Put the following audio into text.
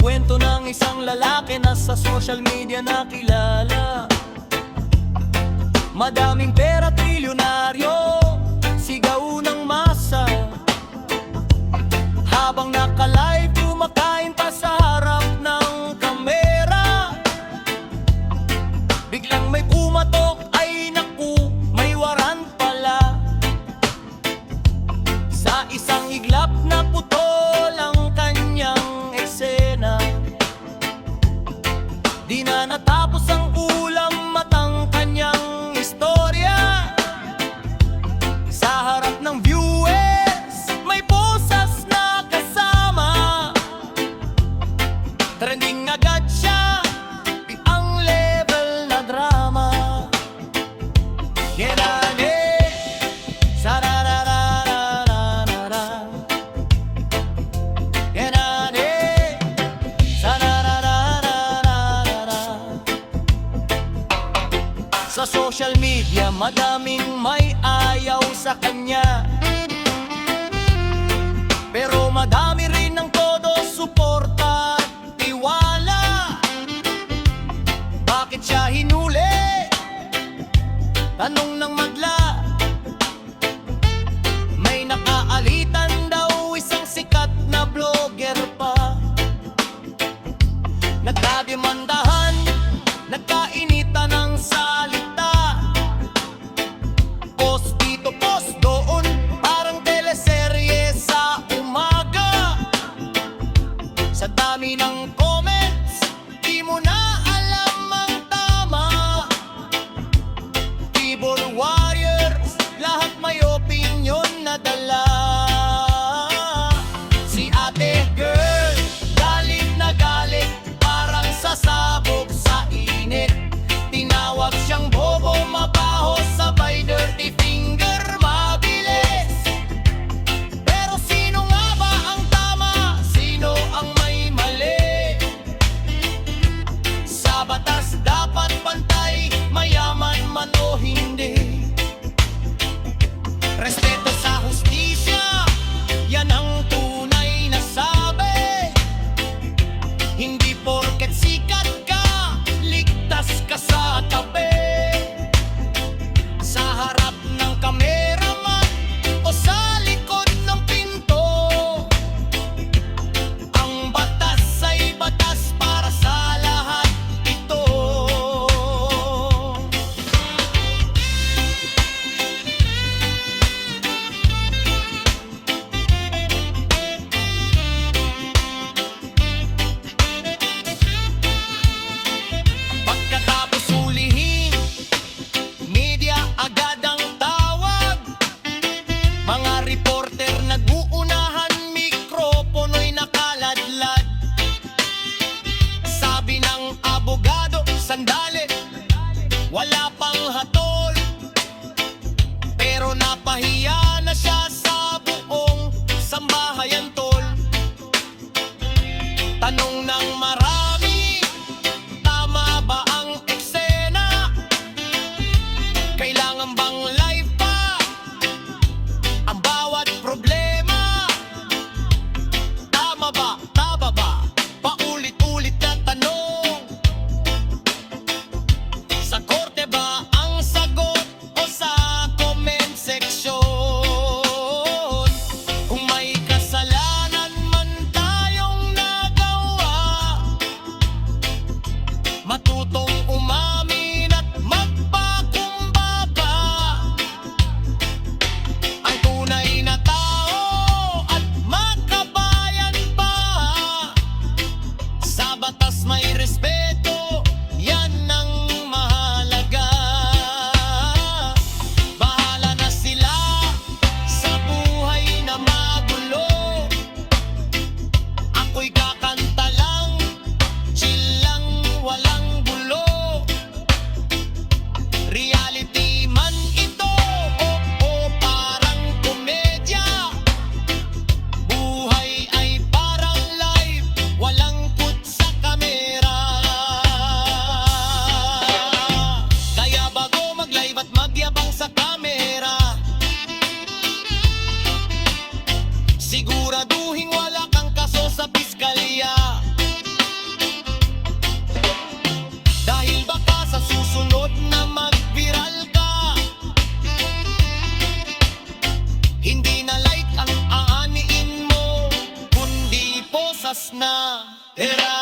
kwento ng isang lalaki na sa social media nakilala. Madaming pera, trilyonaryo, sigaw ng masa. Habang naka-live, kumakain pa sa harap ng kamera. Biglang may pumatok, ay naku, may warrant pala. Sa isang iglap na putol ang kanyang eksena. Di na natapos ang ulam at ang kanyang istorya. Sa harap ng viewers, may boses na kasama. Trending agad siya, ang level na drama. Genane, sarararararara. Genane, sarararararara. Sa social media, madaming may ayaw sa kanya, pero madami rin ng todo suporta at tiwala. Bakit siya hinuli? Tanong ng madla. May nakaalitan daw isang sikat na vlogger pa. Nagkademandahan, nagkainitan ng salita. Post dito, post doon, parang teleserye sa umaga. Sa dami ng comments, di mo na alam ang tama. Keyboard warriors, lahat may opinion na dala. Si ate girl, galit na galit, parang sasabog sa init. Tinawag siyang bobo, mabaho, sabay dirty finger, mabilis. Pero sino nga ba ang tama? Sino ang may mali? Sa batas dapat pantay, mayaman man o hindi. Respeto sa hustisya, yan ang tunay na sabi. Hindi porket sikat ka, ligtas ka sa tabi. Sa harap ng kameraman o sa likod ng pinto, ang batas ay batas para sa lahat ito. Pagkatapos hulihin, media agad ang tawag. Mga reporter nag-uunahan, mikropono'y nakaladlad. Sabi ng abogado, sandali, wala pang hatol. Pero napahiya na siya sa buong sambahayan, tol. Tanong ng marami, tama ba ang eksena? Kailangan bang live pa ang bawat problema? Tama ba? Tama ba? Paulit-ulit na tanong. Sa korte ba ang sagot o sa comment section? Kung may kasalanan man tayong nagawa, Tira